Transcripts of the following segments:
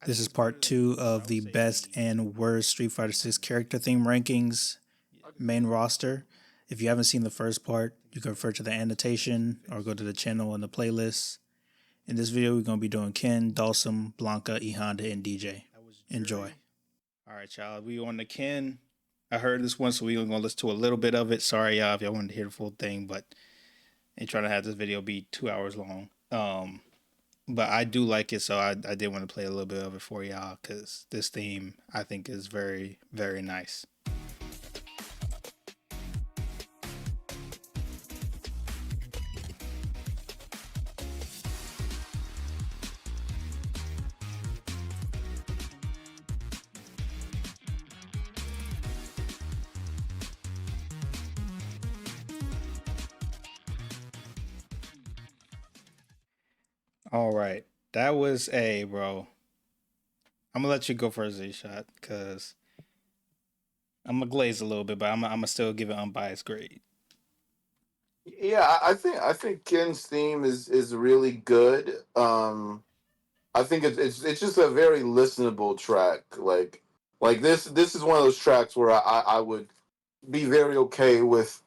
This is part two of the best and worst Street Fighter 6 character theme rankings main roster. If you haven't seen the first part, you can refer to the annotation or go to the channel in the playlist. In this video, we're going to be doing Ken, Dhalsim, Blanka, E Honda, and DJ. Enjoy. All right, y'all. We on the Ken. I heard this one, so we're going to listen to a little bit of it. Sorry, y'all, if y'all wanted to hear the full thing, but I ain't trying to have this video be 2 hours long. But I do like it, so I did want to play a little bit of it for y'all because this theme I think is very, very nice. All right, that was a bro. I'm gonna let you go first, Z shot, because I'm gonna glaze a little bit, but I'm gonna still give it unbiased grade. Yeah, I think Ken's theme is really good. I think it's just a very listenable track. Like this is one of those tracks where I would be very okay with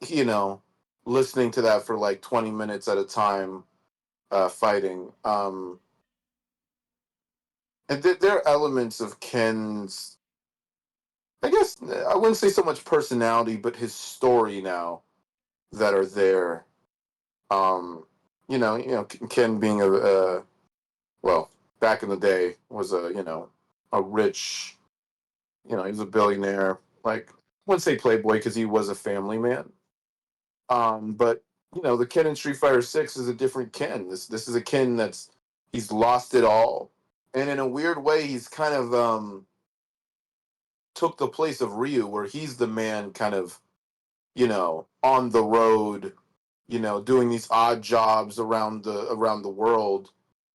listening to that for like 20 minutes at a time, fighting. And there are elements of Ken's, I guess I wouldn't say so much personality, but his story now that are there. Um, Ken being a well, back in the day was a rich, he was a billionaire. Like, I wouldn't say playboy because he was a family man. But the Ken in Street Fighter Six is a different Ken. This is a Ken he's lost it all, and in a weird way, he's kind of took the place of Ryu, where he's the man, kind of on the road, doing these odd jobs around the world.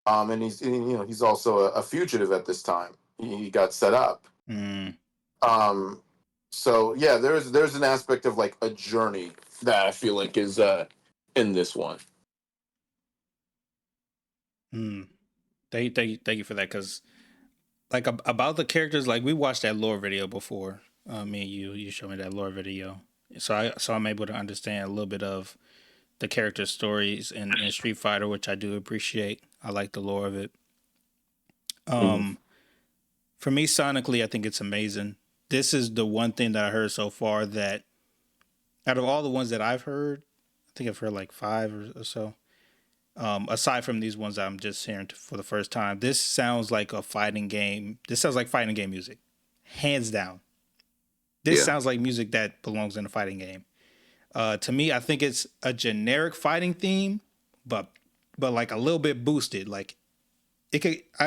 And he's also a fugitive at this time. He got set up. Mm. So yeah, there's an aspect of like a journey that I feel like is in this one. Mm. Thank you for that. Because like about the characters, like we watched that lore video before. Me and you showed me that lore video, so I'm able to understand a little bit of the character stories in Street Fighter, which I do appreciate. I like the lore of it. Mm-hmm. Um, for me, sonically, I think it's amazing. This is the one thing that I heard so far that out of all the ones that I've heard, I think I've heard like five or so. Aside from these ones I'm just hearing for the first time, this sounds like a fighting game. This sounds like fighting game music, hands down. This Yeah. sounds like music that belongs in a fighting game. To me, I think it's a generic fighting theme, but like a little bit boosted. Like I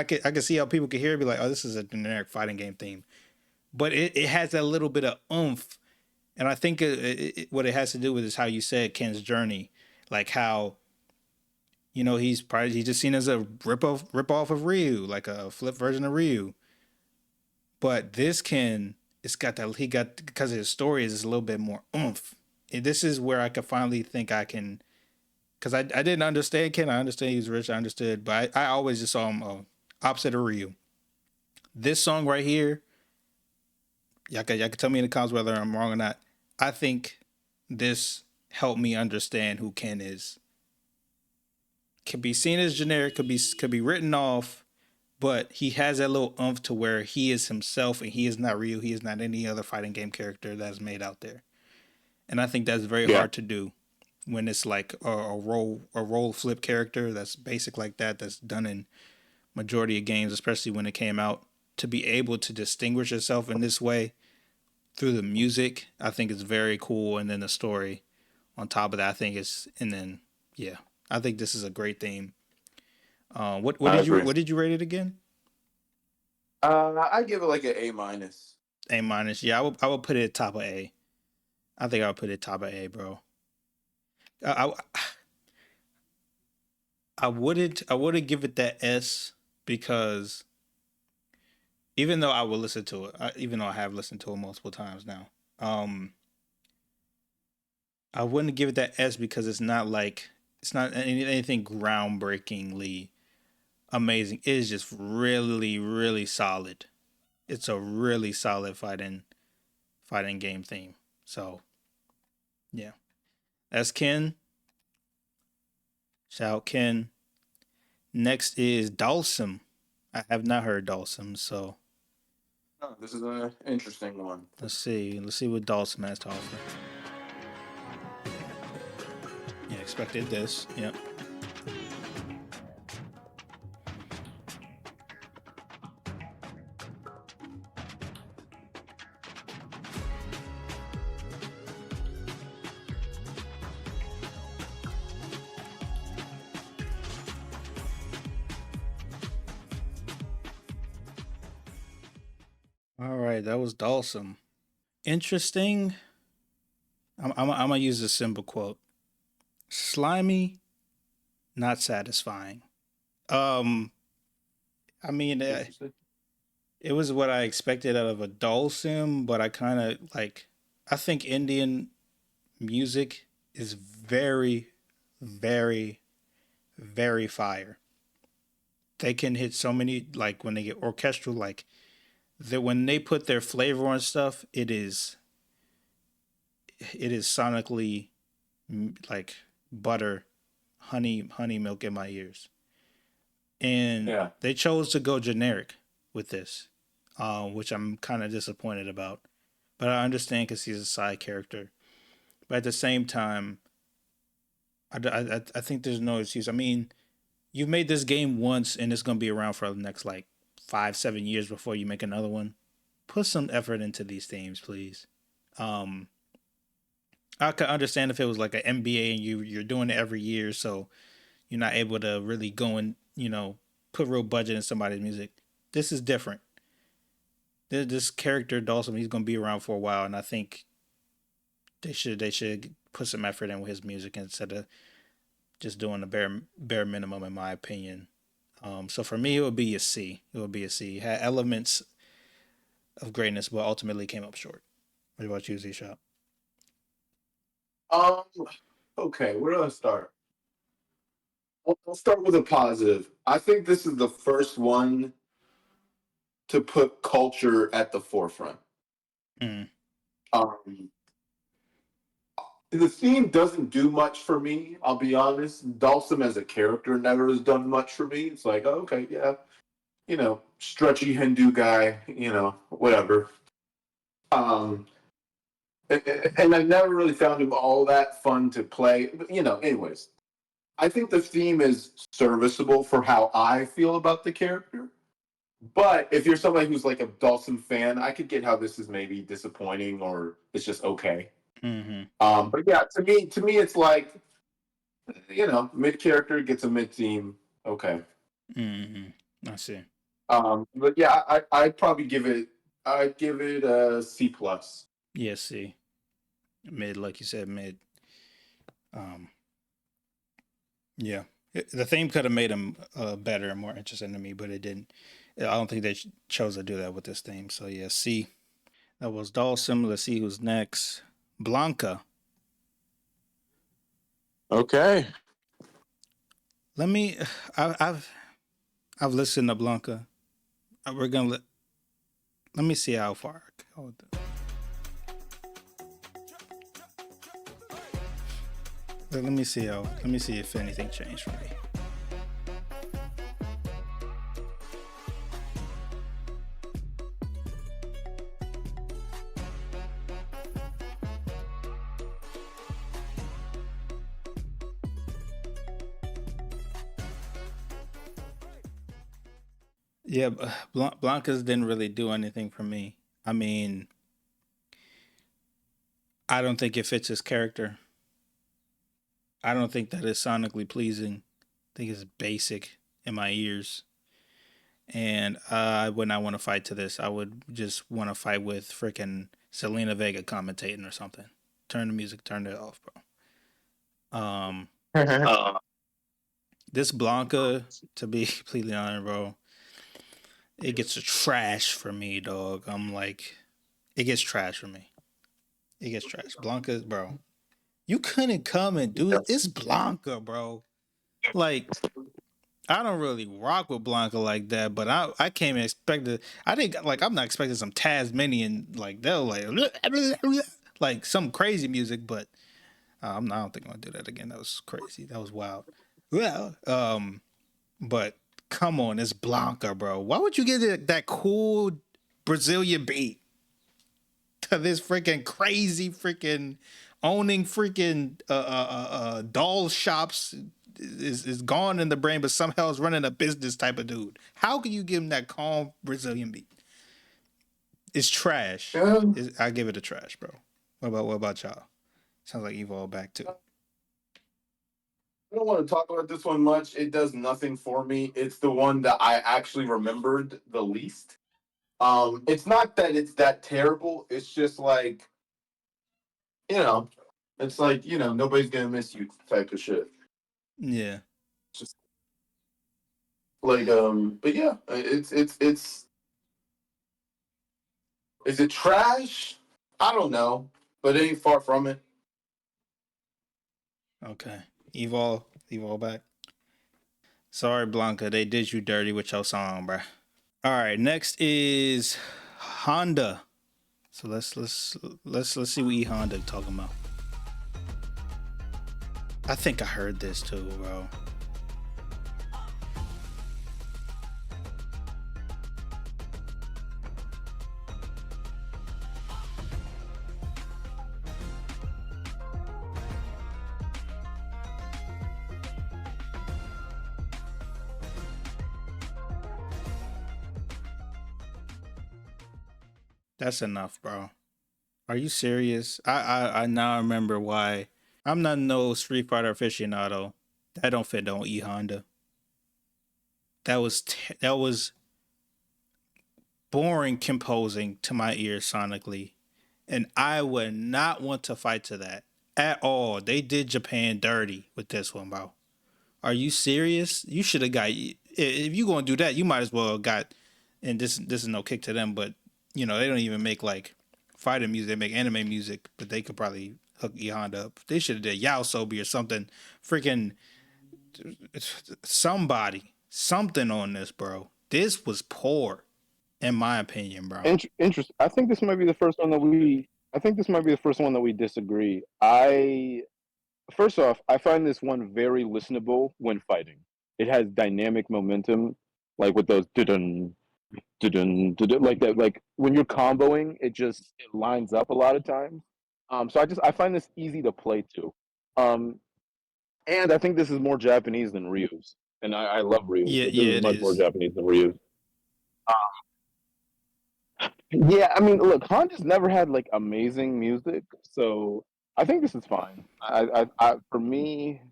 could see how people could hear it and be like, oh, this is a generic fighting game theme, but it has that little bit of oomph. And I think what it has to do with is how you said Ken's journey, like how he's just seen as a rip off of Ryu, like a flip version of Ryu. But this Ken, it's got that he got because of his story is a little bit more oomph. And this is where I could finally think I can, because I didn't understand Ken. I understand he's rich. I understood, but I always just saw him opposite of Ryu. This song right here, y'all can tell me in the comments whether I'm wrong or not. I think this helped me understand who Ken is. Could be seen as generic, could be written off, but he has that little oomph to where he is himself and he is not Ryu. He is not any other fighting game character that's made out there. And I think that's very Yeah. hard to do when it's like a role flip character that's basic like that, that's done in majority of games, especially when it came out. To be able to distinguish yourself in this way through the music, I think is very cool. And then the story on top of that, I think it's, and then yeah, I think this is a great theme. What I did you agree. what did you rate it again? I give it like an A minus. A minus. Yeah, I would put it top of A. I think I would put it top of A, bro. I wouldn't give it that S because even though I will listen to it, even though I have listened to it multiple times now, um, I wouldn't give it that S because it's not anything groundbreakingly amazing. It is just really, really solid. It's a really solid fighting game theme. So yeah, that's Ken. Shout out Ken. Next is Dhalsim. I have not heard Dhalsim, so Oh, this is an interesting one. let's see. Let's see what Dhalsim has to offer. Yeah, expected this. Yep. All right, that was Dhalsim. Interesting. I'm gonna use a simple quote. Slimy, not satisfying. Um, I mean, Interesting. it was what I expected out of a Dhalsim, but I kind of like. I think Indian music is very, very, very fire. They can hit so many like when they get orchestral, like that when they put their flavor on stuff, it is sonically like butter, honey milk in my ears. And Yeah. they chose to go generic with this, which I'm kind of disappointed about. But I understand because he's a side character. But at the same time, I think there's no excuse. I mean, you've made this game once, and it's gonna be around for the next like 5 7 years before you make another one. Put some effort into these themes, please. Um, I could understand if it was like an MBA and you're doing it every year, so you're not able to really go and put real budget in somebody's music. This is different. This character Dawson, he's gonna be around for a while, and I think they should put some effort in with his music instead of just doing the bare minimum, in my opinion. So for me, it would be a C. It would be a C. It had elements of greatness, but ultimately came up short. What about you, Z Shop? Um. Okay. Where do I start? I'll start with a positive. I think this is the first one to put culture at the forefront. Mm, Um, the theme doesn't do much for me. I'll be honest. Dhalsim as a character never has done much for me. It's like, oh, okay, yeah, stretchy Hindu guy, whatever. Um, and I never really found him all that fun to play. But, anyways, I think the theme is serviceable for how I feel about the character. But if you're somebody who's like a Dawson fan, I could get how this is maybe disappointing or it's just okay. mm-hmm. But yeah, to me, it's like mid character gets a mid theme. Okay. Mm-hmm. I see. But yeah, I'd probably I'd give it a C plus. Yeah, C. Mid, like you said, mid. Um, yeah. The theme could have made him better and more interesting to me, but it didn't. I don't think they chose to do that with this theme. So yeah, C. That was Dawson. Let's see who's next. Blanka. Okay. Let me. I've listened to Blanka. We're gonna let me see how far. Let me see how. Let me see if anything changed for me. Yeah, Blanca's didn't really do anything for me. I mean, I don't think it fits his character. I don't think that is sonically pleasing. I think it's basic in my ears. And I would not want to fight to this. I would just want to fight with freaking Selena Vega commentating or something. Turn the music, turn it off, bro. This Blanca, to be completely honest, bro, it gets a trash for me, dog. I'm like, it gets trash for me. It gets trash. Blanca, bro, you couldn't come and do it. It's Blanca, bro. Like, I don't really rock with Blanka like that, but I came and expected. I think like I'm not expecting some Tasmanian like they'll like some crazy music, but I don't think I'm gonna do that again. That was crazy. That was wild. Well, but come on, it's Blanka, bro. Why would you get that cool Brazilian beat to this freaking crazy freaking owning freaking doll shops is gone in the brain, but somehow is running a business type of dude. How can you give him that calm Brazilian beat? It's trash. Yeah, I give it a trash, bro. What about y'all? Sounds like Evolve back too. I don't want to talk about this one much. It does nothing for me. It's the one that I actually remembered the least. It's not that it's that terrible. It's just like, you know, it's like, nobody's gonna miss you type of shit. Yeah. Just like, but yeah, it's is it trash? I don't know, but it ain't far from it. Okay. Evolve back. Sorry, Blanka, they did you dirty with your song, bruh. All right, next is Honda. So let's see what E Honda talking about. I think I heard this too, bro. That's enough, bro. Are you serious? I now remember why. I'm not no Street Fighter aficionado. That don't fit on E Honda. That was boring composing to my ears sonically, and I would not want to fight to that at all. They did Japan dirty with this one, bro. Are you serious? You should have got. If you gonna do that, you might as well have got. And this is no kick to them, but they don't even make like fighting music. They make anime music, but they could probably hook E Honda up. They should have did Yao Sobi or something. Freaking something on this, bro. This was poor, in my opinion, bro. Interesting. I think this might be the first one that we. I think this might be the first one that we disagree. First off, I find this one very listenable when fighting. It has dynamic momentum, like with those dun dun dun like that. Like when you're comboing, it lines up a lot of times. So I find this easy to play to. Um, and I think this is more Japanese than Ryu's, and I love Ryu's, Yeah, but this yeah, is it much more is. Japanese than Ryu's. Yeah, I mean, look, Honda's never had like amazing music, so I think this is fine. For me,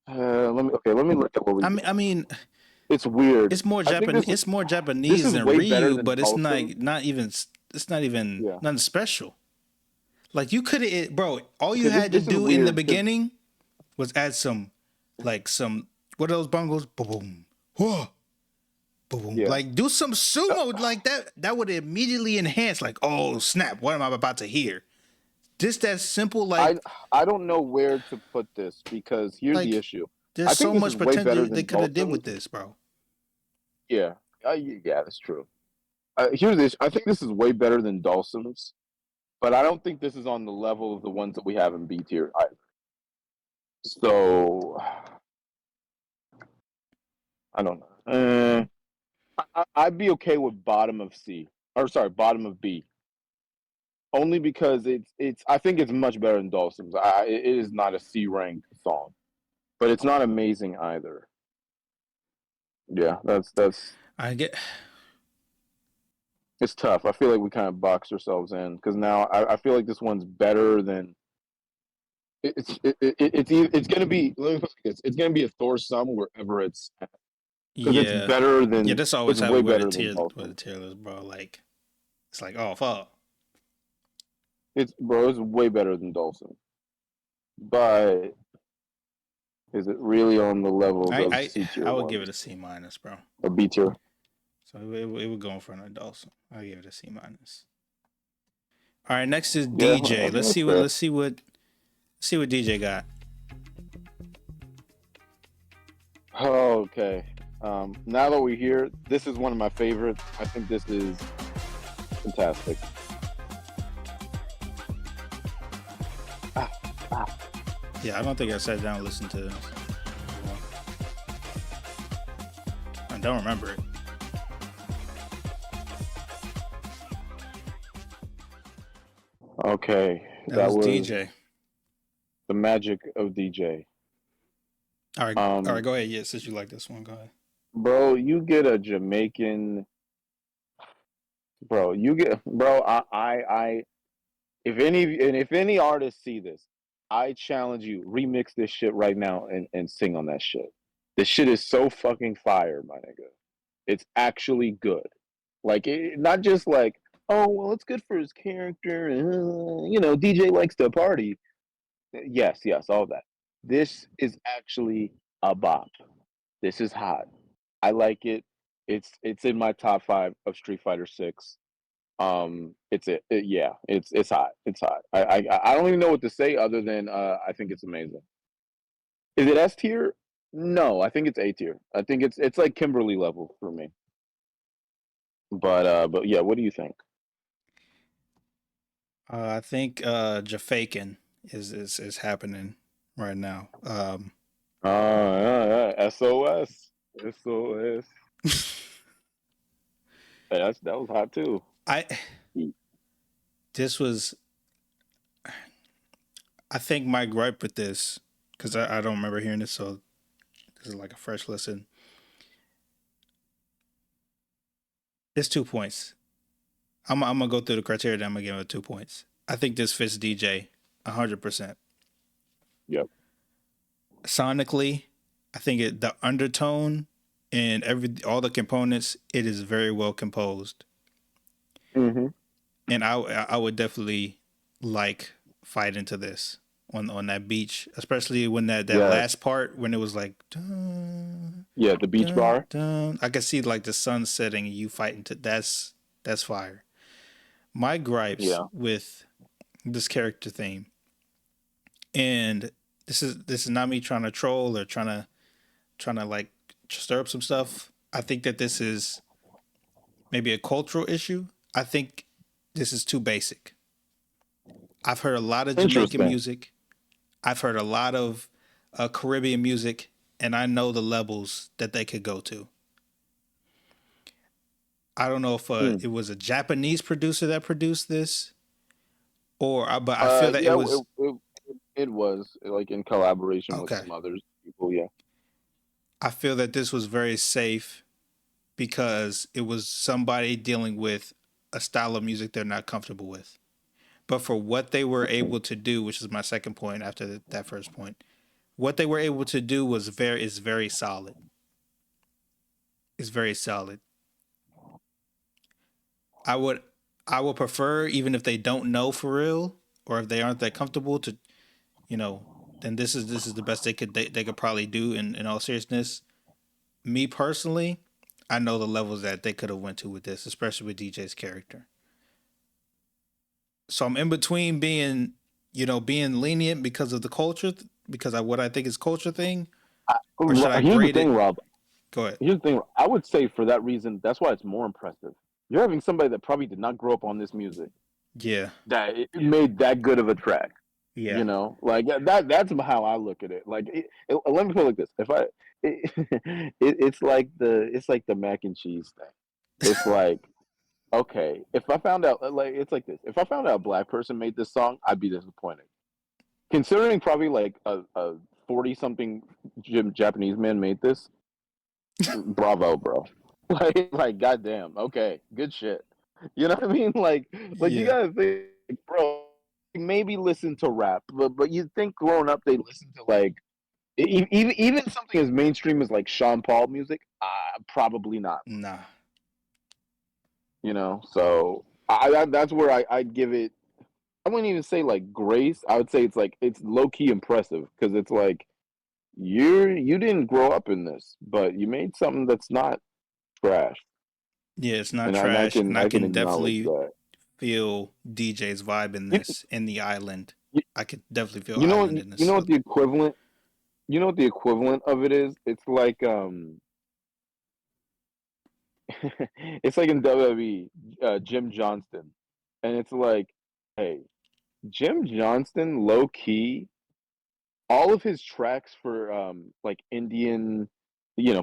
let me look at what we do. I mean, It's weird. it's more I think Japan. It's more this Japanese is than way better Ryu, than but it's Dhalsim. not even. It's not even Yeah. nothing special. Like you could have, bro. All you Okay, had to this is do in the weird because beginning was add some what are those bongos? Boom, boom, whoa, boom, boom. yeah, Like do some sumo like that. That would immediately enhance. Like, oh snap, what am I about to hear? Just that simple. I I don't know where to put this because here's the Like issue. there's I think so this is much way better potential they than could have did with Dhalsim's. this, bro. Yeah, yeah, that's true. Here's this. I think this is way better than Dhalsim's, but I don't think this is on the level of the ones that we have in B tier either. So I don't know. I'd be okay with bottom of C, or sorry, bottom of B, only because it's. I think it's much better than Dawson's. It is not a C ranked song, but it's not amazing either. Yeah, that's I get. it's tough. I feel like we kind of boxed ourselves in because now I feel like this one's better than. It's gonna be. Let me put it like this. It's gonna be a Thor sum wherever it's because it's Yeah, better yeah. than. That's always It's how way with a better than tier with a Dawson. tier list, bro. Like it's like oh fuck. It's way better than Dawson. But is it really on the levels I of I C tier I would give ones it a C minus, bro. or B tier? So it would go in front of Dawson. I'll give it a C minus. All right, next is Yeah, DJ. that's fair. Let's see what DJ got. Okay. Now that we're here, this is one of my favorites. I think this is fantastic. Ah, ah. Yeah, I don't think I sat down and listened to this. I don't remember it. Okay, That that was was DJ. the magic of DJ. All right, go ahead. Yeah, since you like this one, go ahead. Bro, you get a Jamaican. Bro, you get, bro. If any artists see this, I challenge you, remix this shit right now and sing on that shit. This shit is so fucking fire, my nigga. It's actually good. Like, not just like, oh well, it's good for his character. DJ likes to party. Yes, yes, all that. This is actually a bop. This is hot. I like it. It's in my top 5 of Street Fighter 6. Yeah, it's hot. It's hot. I don't even know what to say other than I think it's amazing. Is it S tier? No, I think it's A tier. I think it's like Kimberly level for me. But yeah, what do you think? I think Jafakin is happening right now. SOS. SOS. Hey, that was hot too. I this was I think my gripe with this, because I don't remember hearing this, so this is like a fresh listen. It's 2 points. I'm gonna go through the criteria. Then I'm gonna give it 2 points. I think this fits DJ 100%. Yep. Sonically, I think the undertone and all the components, it is very well composed, Mm-hmm. and I would definitely like fight into this on that beach, especially when that Yes. last part when it was like dun, Yeah, the beach dun, bar. dun. I could see like the sun setting and you fighting to that's fire. My gripes Yeah. with this character theme, and this is not me trying to troll or trying to like stir up some stuff. I think that this is maybe a cultural issue. I think this is too basic. I've heard a lot of Jamaican Interesting. music. I've heard a lot of Caribbean music, and I know the levels that they could go to. I don't know if Hmm. it was a Japanese producer that produced this, but I feel that it Yeah, was it was like in collaboration with okay. some others people. Yeah. I feel that this was very safe because it was somebody dealing with a style of music they're not comfortable with. But for what they were Mhm. able to do, which is my second point after that first point, what they were able to do is very solid. It's very solid. I would I would prefer, even if they don't know for real or if they aren't that comfortable, to you know then this is the best they could probably do in all seriousness. Me personally, I know the levels that they could have went to with this, especially with DJ's character. So I'm in between being lenient because of the culture, because what I think is culture thing, or should I Here's the grade thing, it? Rob. Go ahead. Here's the thing. I would say for that reason, that's why it's more impressive. You're having somebody that probably did not grow up on this music Yeah, that it made that good of a track. yeah, Like that's how I look at it. Like, let me put it like this: if it's like the mac and cheese thing. It's like, okay, if I found out, like, it's like this: if I found out a black person made this song, I'd be disappointed. Considering probably like a 40 something Japanese man made this, bravo, bro. Like, goddamn, okay, good shit. You know what I mean? Like you yeah. gotta think, bro. Maybe listen to rap, but you think growing up they listen to like even something as mainstream as like Sean Paul music? Probably not. Nah. So that's where I'd give it. I wouldn't even say like grace. I would say it's like it's low key impressive because it's like you didn't grow up in this, but you made something that's not trash, Yeah, it's not and I trash, and can I I can can acknowledge definitely that. feel DJ's vibe in You, this in the island. you, I could definitely feel you know what island in you this. know what the equivalent. You know what the equivalent of it is? It's like it's like in WWE, Jim Johnston, and it's like, hey, Jim Johnston, low key, all of his tracks for like Indian,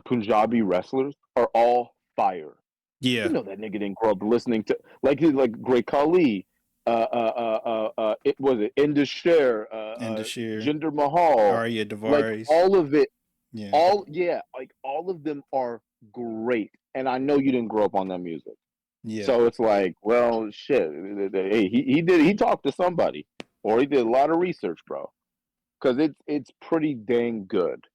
Punjabi wrestlers are all fire. You Yeah, know that nigga didn't grow up listening to like Great Khali, it was it Indus Sher, and the sheer Jinder Mahal, Arya like Davares. all of it, Yeah, all yeah, like all of them are great. And I know you didn't grow up on that music, yeah, so it's like, well, shit. Hey, he talked to somebody, or he did a lot of research, bro, because it's pretty dang good.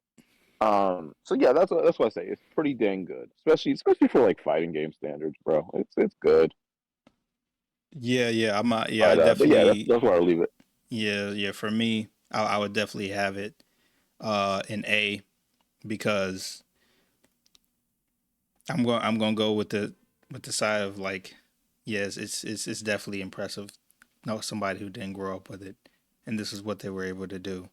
So yeah, that's what I say. It's pretty dang good, especially for like fighting game standards, bro. It's good. yeah. Yeah, I But yeah, that's definitely. that's where I leave it. Yeah. For me, I would definitely have it in A because I'm gonna go with the side of like, yes, it's definitely impressive. No, somebody who didn't grow up with it, and this is what they were able to do.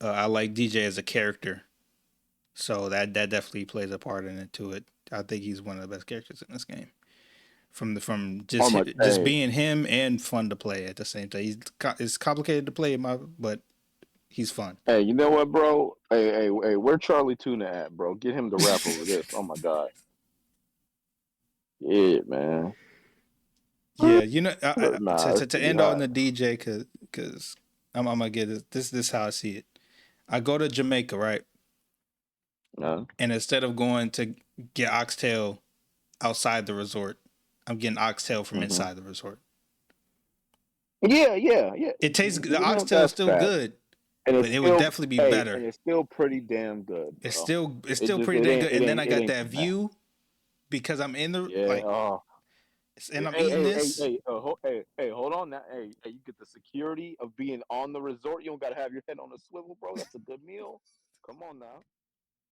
I like DJ as a character, so that definitely plays a part in it to it. I think he's one of the best characters in this game. From Oh my, just hey, being him and fun to play at the same time. It's complicated to play, but he's fun. hey, you know what, bro? Hey, where Charlie Tuna at, bro? Get him to rap over this. Oh my god, yeah, man. Yeah, Nah, it's to pretty end on hot. the DJ because I'm gonna get it. This is how I see it. I go to Jamaica, right, Nah. and instead of going to get oxtail outside the resort, I'm getting oxtail from Hmm. inside the resort. Yeah. It tastes the You know oxtail is that's still facts, good, and but it's it would still, definitely be hey, and better. it's still pretty damn good, bro. It's It still just pretty dang good. it And then ain't I it got ain't that that. view because I'm in the Yeah. like, Oh. and I'm Hey, eating hey, hey, this. hey, hey, hold on now. Hey, you get the security of being on the resort. You don't gotta have your head on a swivel, bro. That's a good meal. Come on now.